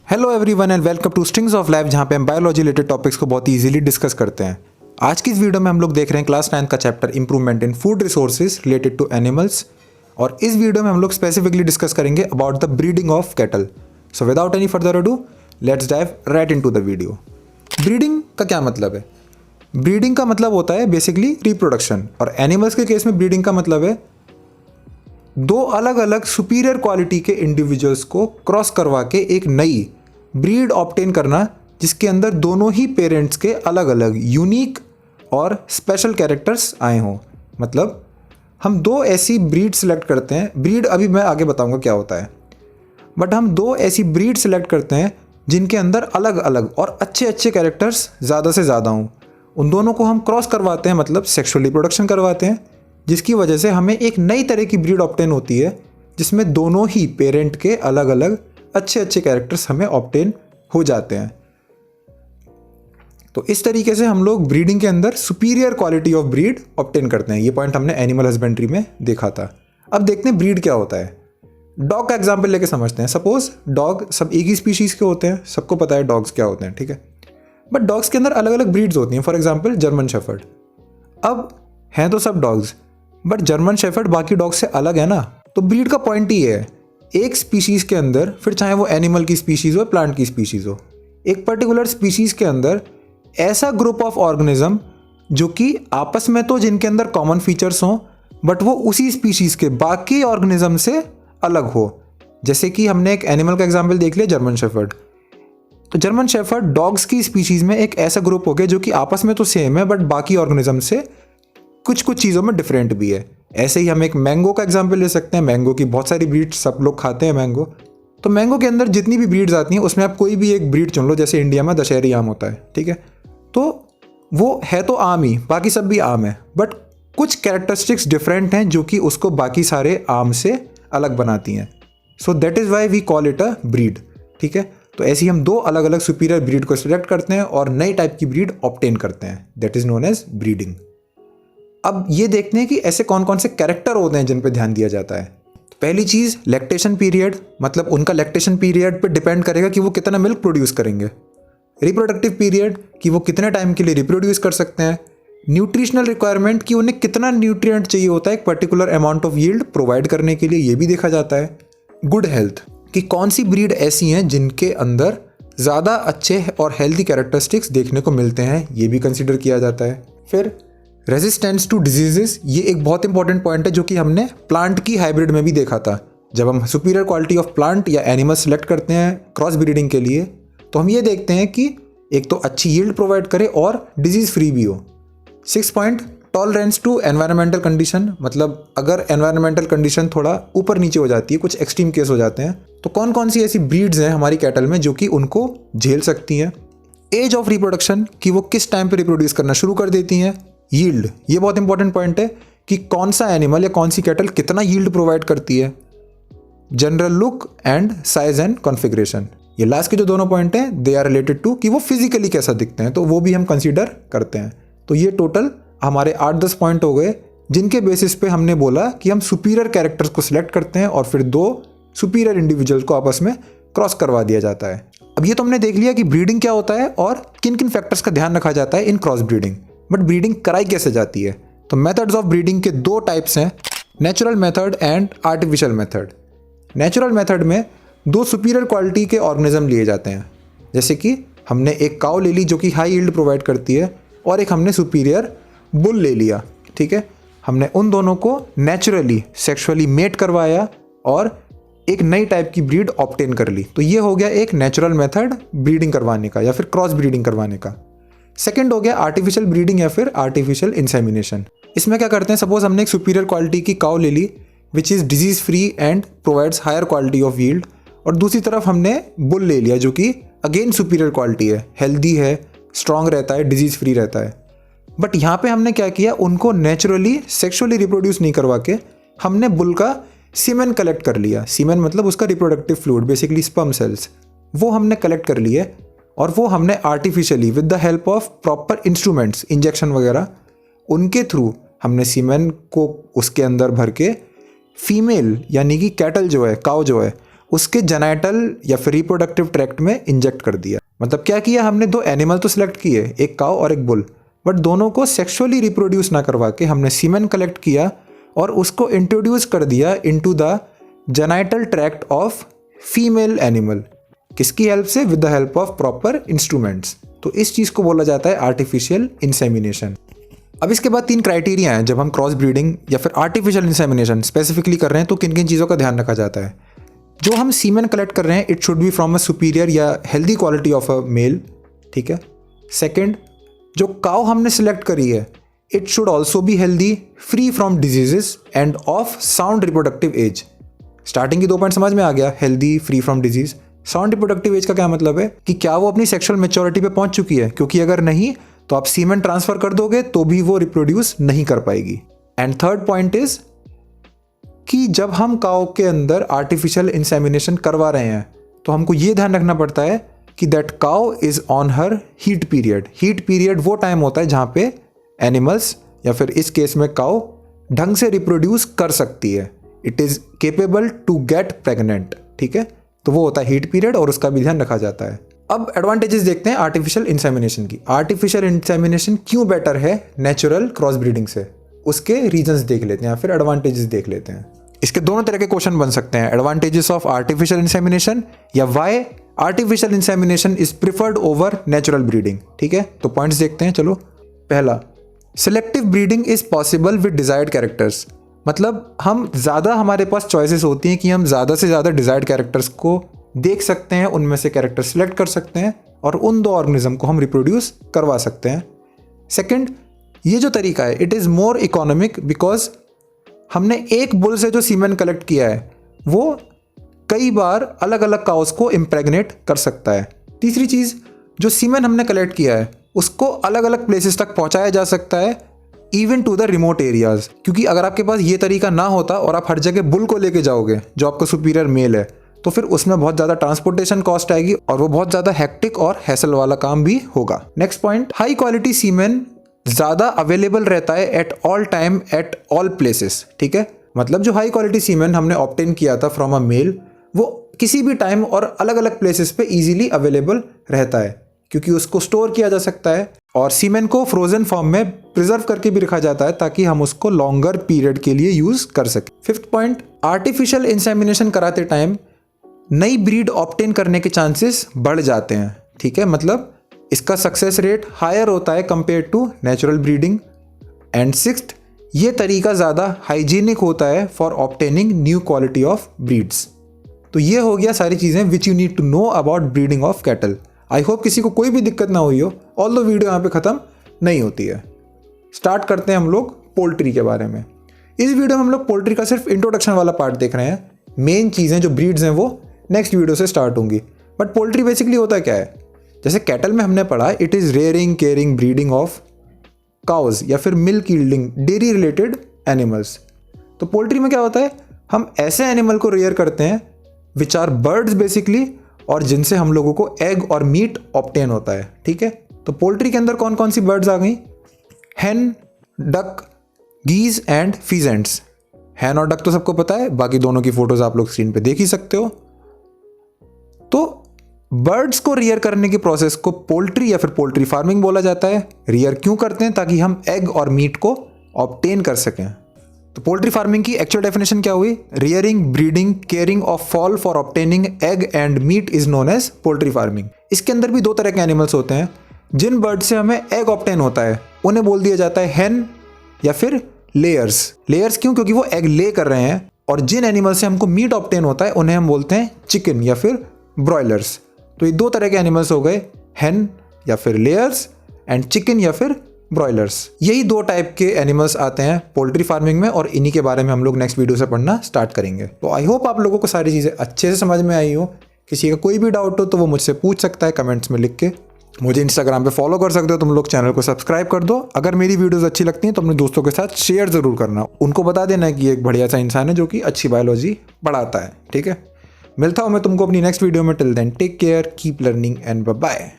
Hello everyone and welcome two strings of life, जहाँ पे हम बायोलॉजी रिलेटेड टॉपिक्स को बहुत इजीली डिस्कस करते हैं। आज की इस वीडियो में हम लोग देख रहे हैं क्लास 9 का chapter improvement in food resources related to animals. और इस वीडियो में हम लोग स्पेसिफिकली डिस्कस करेंगे about the breeding of cattle. So without any further ado let's dive right into the video. Breeding का क्या मतलब है? ब्रीडिंग का मतलब होता है बेसिकली रिप्रोडक्शन, और एनिमल्स के केस में ब्रीडिंग का मतलब है दो अलग अलग सुपीरियर क्वालिटी के इंडिविजुअल्स को क्रॉस करवा के एक नई ब्रीड ऑब्टेन करना, जिसके अंदर दोनों ही पेरेंट्स के अलग अलग यूनिक और स्पेशल कैरेक्टर्स आए हों। मतलब हम दो ऐसी ब्रीड सेलेक्ट करते हैं, ब्रीड अभी मैं आगे बताऊंगा क्या होता है, बट हम दो ऐसी ब्रीड सेलेक्ट करते हैं जिनके अंदर अलग अलग और अच्छे अच्छे कैरेक्टर्स ज़्यादा से ज़्यादा हों। उन दोनों को हम क्रॉस करवाते हैं, मतलब सेक्सुअल रिप्रोडक्शन करवाते हैं, जिसकी वजह से हमें एक नई तरह की ब्रीड ऑब्टेन होती है जिसमें दोनों ही पेरेंट के अलग अलग अच्छे अच्छे कैरेक्टर्स हमें ऑब्टेन हो जाते हैं। तो इस तरीके से हम लोग ब्रीडिंग के अंदर superior quality of breed obtain करते हैं। ये पॉइंट हमने एनिमल हस्बेंड्री में देखा था। अब देखते हैं ब्रीड क्या होता है। डॉग का एग्जाम्पल लेके समझते हैं। सपोज डॉग सब एक ही स्पीशीज़ के होते हैं, सबको पता है डॉग्स क्या होते हैं, ठीक है। बट डॉग्स के अंदर अलग अलग ब्रीड्स होती हैं। For example German shepherd. अब हैं तो सब डॉग्स, बट जर्मन शेफर्ड बाकी डॉग से अलग है ना। तो ब्रीड का पॉइंट ही है, एक स्पीशीज़ के अंदर, फिर चाहे वो एनिमल की स्पीशीज़ हो, प्लांट की स्पीशीज़ हो, एक पर्टिकुलर स्पीशीज़ के अंदर ऐसा ग्रुप ऑफ ऑर्गेनिज्म जो कि आपस में तो जिनके अंदर कॉमन फीचर्स हों, बट वो उसी स्पीशीज़ के बाकी ऑर्गेनिज्म से अलग हो। जैसे कि हमने एक एनिमल का एग्जाम्पल देख लिया, जर्मन शेफर्ड। तो जर्मन शेफर्ड डॉग्स की स्पीशीज़ में एक ऐसा ग्रुप हो गया जो कि आपस में तो सेम है, बट बाकी ऑर्गेनिज्म से कुछ चीज़ों में डिफरेंट भी है। ऐसे ही हम एक मैंगो का एग्जांपल ले सकते हैं। मैंगो की बहुत सारी ब्रीड्स, सब लोग खाते हैं मैंगो। तो मैंगो के अंदर जितनी भी ब्रीड्स आती हैं उसमें आप कोई भी एक ब्रीड चुन लो। जैसे इंडिया में दशहरी आम होता है, ठीक है, तो वो है तो आम ही, बाकी सब भी आम है, बट कुछ कैरेक्टरिस्टिक्स डिफरेंट हैं जो कि उसको बाकी सारे आम से अलग बनाती हैं। So that is why we call it a breed, ठीक है। तो ऐसे ही हम दो अलग अलग सुपीरियर ब्रीड को सिलेक्ट करते हैं और नई टाइप की ब्रीड ऑब्टेन करते हैं। That is known as breeding. अब ये देखते हैं कि ऐसे कौन कौन से कैरेक्टर होते हैं जिन पे ध्यान दिया जाता है। तो पहली चीज़ लैक्टेशन पीरियड, मतलब उनका लैक्टेशन पीरियड पे डिपेंड करेगा कि वो कितना मिल्क प्रोड्यूस करेंगे। रिप्रोडक्टिव पीरियड कि वो कितने टाइम के लिए रिप्रोड्यूस कर सकते हैं। न्यूट्रिशनल रिक्वायरमेंट कि उन्हें कितना न्यूट्रिएंट चाहिए होता है एक particular amount of yield provide करने के लिए, ये भी देखा जाता है। गुड हेल्थ कि कौन सी ब्रीड ऐसी हैं जिनके अंदर ज़्यादा अच्छे और हेल्थी कैरेक्टरिस्टिक्स देखने को मिलते हैं, ये भी कंसिडर किया जाता है। फिर रेजिस्टेंस टू डिजीजेस, ये एक बहुत इंपॉर्टेंट पॉइंट है जो कि हमने प्लांट की हाइब्रिड में भी देखा था। जब हम सुपीरियर क्वालिटी ऑफ प्लांट या एनिमल सेलेक्ट करते हैं क्रॉस ब्रीडिंग के लिए, तो हम ये देखते हैं कि एक तो अच्छी यील्ड प्रोवाइड करे और डिजीज फ्री भी हो। 6 point tolerance to environmental condition, मतलब अगर एनवायरमेंटल कंडीशन थोड़ा ऊपर नीचे हो जाती है, कुछ एक्सट्रीम केस हो जाते हैं, तो कौन कौन सी ऐसी ब्रीड्स हैं हमारी कैटल में जो कि उनको झेल सकती हैं। एज ऑफ रिप्रोडक्शन कि वो किस टाइम पे रिप्रोड्यूस करना शुरू कर देती हैं। यील्ड, ये बहुत इंपॉर्टेंट पॉइंट है कि कौन सा एनिमल या कौन सी कैटल कितना यील्ड प्रोवाइड करती है। General look and size and configuration, ये लास्ट के जो दोनों पॉइंट हैं दे आर रिलेटेड टू कि वो फिजिकली कैसा दिखते हैं, तो वो भी हम कंसीडर करते हैं। तो ये टोटल हमारे 8-10 पॉइंट हो गए जिनके बेसिस पे हमने बोला कि हम सुपीरियर कैरेक्टर्स को सिलेक्ट करते हैं और फिर दो सुपीरियर इंडिविजुअल्स को आपस में क्रॉस करवा दिया जाता है। अब ये तो हमने देख लिया कि ब्रीडिंग क्या होता है और किन किन फैक्टर्स का ध्यान रखा जाता है इन क्रॉस ब्रीडिंग। बट ब्रीडिंग कराई कैसे जाती है? तो मेथड्स ऑफ ब्रीडिंग के दो टाइप्स हैं, natural method and artificial method. Natural method में दो सुपीरियर क्वालिटी के ऑर्गेनिज्म लिए जाते हैं। जैसे कि हमने एक काऊ ले ली जो कि हाई यील्ड प्रोवाइड करती है, और एक हमने सुपीरियर बुल ले लिया, ठीक है। हमने उन दोनों को नेचुरली सेक्सुअली मेट करवाया और एक नई टाइप की ब्रीड ऑब्टेन कर ली। तो ये हो गया एक नेचुरल मेथड ब्रीडिंग करवाने का या फिर क्रॉस ब्रीडिंग करवाने का। सेकंड हो गया आर्टिफिशियल ब्रीडिंग या फिर आर्टिफिशियल इंसेमिनेशन। इसमें क्या करते हैं, सपोज हमने एक सुपीरियर क्वालिटी की काऊ ले ली which is disease free and provides higher quality of yield, और दूसरी तरफ हमने बुल ले लिया जो कि अगेन सुपीरियर क्वालिटी है, हेल्दी है, स्ट्रांग रहता है, डिजीज फ्री रहता है। बट यहाँ पे हमने क्या किया, उनको नेचुरली सेक्सुअली रिप्रोड्यूस नहीं करवा के हमने बुल का सीमेन कलेक्ट कर लिया। सीमेन मतलब उसका reproductive fluid, basically sperm cells, वो हमने कलेक्ट कर लिए और वो हमने artificially with the help of proper instruments, injection वगैरह, उनके थ्रू हमने सीमेन को उसके अंदर भर के फीमेल यानी कि कैटल जो है, काऊ जो है, उसके जेनाइटल या फिर रिप्रोडक्टिव ट्रैक्ट में इंजेक्ट कर दिया। मतलब क्या किया हमने, दो एनिमल तो सिलेक्ट किए, एक काउ और एक बुल, बट दोनों को सेक्सुअली रिप्रोड्यूस ना करवा के हमने सीमेन कलेक्ट किया और उसको इंट्रोड्यूस कर दिया into the genital tract of female animal. किसकी हेल्प से? With the help of proper instruments. तो इस चीज़ को बोला जाता है आर्टिफिशियल इंसेमिनेशन। अब इसके बाद 3 क्राइटेरिया हैं जब हम क्रॉस ब्रीडिंग या फिर आर्टिफिशियल इंसेमिनेशन स्पेसिफिकली कर रहे हैं, तो किन किन चीज़ों का ध्यान रखा जाता है। जो हम सीमेन कलेक्ट कर रहे हैं, it should be from a superior या healthy quality of a male, ठीक है। सेकेंड, जो काउ हमने सिलेक्ट करी है, it should also be healthy, free from diseases and of sound reproductive age. Starting की 2 पॉइंट समझ में आ गया, healthy, free from disease. Sound reproductive age का क्या मतलब है कि क्या वो अपनी सेक्सुअल मैच्योरिटी पे पहुंच चुकी है, क्योंकि अगर नहीं तो आप सीमेन ट्रांसफर कर दोगे तो भी वो रिप्रोड्यूस नहीं कर पाएगी। एंड थर्ड पॉइंट इज कि जब हम काउ के अंदर आर्टिफिशियल इंसेमिनेशन करवा रहे हैं तो हमको ये ध्यान रखना पड़ता है कि that cow is on her heat period. Heat period वो टाइम होता है जहाँ पे एनिमल्स या फिर इस केस में काउ ढंग से रिप्रोड्यूस कर सकती है, it is capable to get pregnant, ठीक है। तो वो होता है हीट पीरियड और उसका भी ध्यान रखा जाता है। अब एडवांटेजेस देखते हैं आर्टिफिशियल इंसेमिनेशन की। आर्टिफिशियल इंसेमिनेशन क्यों बेटर है नेचुरल क्रॉस ब्रीडिंग से, उसके रीजंस देख लेते हैं या फिर एडवांटेजेस देख लेते हैं। इसके दोनों तरह के क्वेश्चन बन सकते हैं, एडवांटेजेस ऑफ आर्टिफिशियल इंसेमिनेशन या why artificial insemination is preferred over natural breeding, ठीक है। तो पॉइंट्स देखते हैं, चलो। पहला, selective breeding is possible with desired characters. मतलब हम ज़्यादा, हमारे पास चॉइसेस होती हैं कि हम ज़्यादा से ज़्यादा डिजायर्ड कैरेक्टर्स को देख सकते हैं, उनमें से कैरेक्टर सिलेक्ट कर सकते हैं और उन 2 ऑर्गेनिज्म को हम रिप्रोड्यूस करवा सकते हैं। सेकंड, ये जो तरीका है it is more economic because हमने एक बुल से जो सीमेन कलेक्ट किया है वो कई बार अलग अलग काउस को इम्प्रेग्नेट कर सकता है। तीसरी चीज़, जो सीमेन हमने कलेक्ट किया है उसको अलग अलग प्लेसेस तक पहुंचाया जा सकता है, even to the remote areas. क्योंकि अगर आपके पास ये तरीका ना होता और आप हर जगह बुल को लेके जाओगे जो आपका सुपीरियर मेल है, तो फिर उसमें बहुत ज़्यादा ट्रांसपोर्टेशन कॉस्ट आएगी और वो बहुत ज़्यादा हेक्टिक और हैसल वाला काम भी होगा। नेक्स्ट पॉइंट, हाई क्वालिटी सीमेन ज़्यादा अवेलेबल रहता है at all time at all places, ठीक है। मतलब जो हाई क्वालिटी सीमेन हमने ऑब्टेन किया था फ्रॉम अ मेल, वो किसी भी टाइम और अलग अलग प्लेसेस पे इजीली अवेलेबल रहता है क्योंकि उसको स्टोर किया जा सकता है और सीमेन को फ्रोजन फॉर्म में प्रिजर्व करके भी रखा जाता है ताकि हम उसको लॉन्गर पीरियड के लिए यूज़ कर सकें। फिफ्थ पॉइंट, आर्टिफिशियल इंसेमिनेशन कराते टाइम नई ब्रीड ऑब्टेन करने के चांसेस बढ़ जाते हैं, ठीक है। मतलब इसका सक्सेस रेट हायर होता है compare to natural breeding. And sixth, ये तरीका ज़्यादा हाइजीनिक होता है for obtaining new quality of breeds. तो ये हो गया सारी चीज़ें which you need to know about breeding of cattle. I hope किसी को कोई भी दिक्कत ना हुई हो, ऑल्दो वीडियो यहाँ पे ख़त्म नहीं होती है। स्टार्ट करते हैं हम लोग पोल्ट्री के बारे में। इस वीडियो में हम लोग पोल्ट्री का सिर्फ इंट्रोडक्शन वाला पार्ट देख रहे हैं, मेन चीज़ें जो ब्रीड्स हैं वो नेक्स्ट वीडियो से स्टार्ट होंगी। बट पोल्ट्री बेसिकली होता क्या है, जैसे कैटल में हमने पढ़ा it is rearing, caring, breeding of cows या फिर milk yielding dairy related animals. तो पोल्ट्री में क्या होता है, हम ऐसे एनिमल को रेयर करते हैं विच आर बर्ड्स बेसिकली, और जिनसे हम लोगों को एग और मीट ऑब्टेन होता है, ठीक है। तो पोल्ट्री के अंदर कौन कौन सी बर्ड्स आ गई, हैन, डक, गीज एंड फीजेंट्स। हैन और डक तो सबको पता है, बाकी दोनों की फोटोज आप लोग स्क्रीन पे देख ही सकते हो। तो बर्ड्स को रियर करने की प्रोसेस को पोल्ट्री या फिर पोल्ट्री फार्मिंग बोला जाता है। रियर क्यों करते हैं, ताकि हम एग और मीट को ऑब्टेन कर सकें। तो पोल्ट्री फार्मिंग की एक्चुअल डेफिनेशन क्या हुई, rearing, breeding, caring of fowl for obtaining egg and meat is known as poultry farming. इसके अंदर भी 2 तरह के एनिमल्स होते हैं। जिन बर्ड से हमें एग ऑब्टेन होता है उन्हें बोल दिया जाता है हैन या फिर लेयर्स। लेयर्स क्यों, क्योंकि वो एग ले कर रहे हैं। और जिन एनिमल से हमको मीट ऑब्टेन होता है उन्हें हम बोलते हैं चिकन या फिर ब्रॉयलर्स। तो ये 2 तरह के एनिमल्स हो गए, हैन या फिर लेयर्स एंड चिकन या फिर ब्रॉयलर्स। यही 2 टाइप के एनिमल्स आते हैं पोल्ट्री फार्मिंग में और इन्हीं के बारे में हम लोग नेक्स्ट वीडियो से पढ़ना स्टार्ट करेंगे। तो आई होप आप लोगों को सारी चीज़ें अच्छे से समझ में आई हो। किसी का कोई भी डाउट हो तो वो मुझसे पूछ सकता है कमेंट्स में लिख के। मुझे इंस्टाग्राम पे फॉलो कर सकते हो तुम लोग, चैनल को सब्सक्राइब कर दो। अगर मेरी वीडियोस अच्छी लगती हैं तो अपने दोस्तों के साथ शेयर ज़रूर करना, उनको बता देना कि एक बढ़िया सा इंसान है जो कि अच्छी बायोलॉजी पढ़ाता है, ठीक है। मिलता हूँ मैं तुमको अपनी नेक्स्ट वीडियो में। Till then take care, keep learning and bye bye.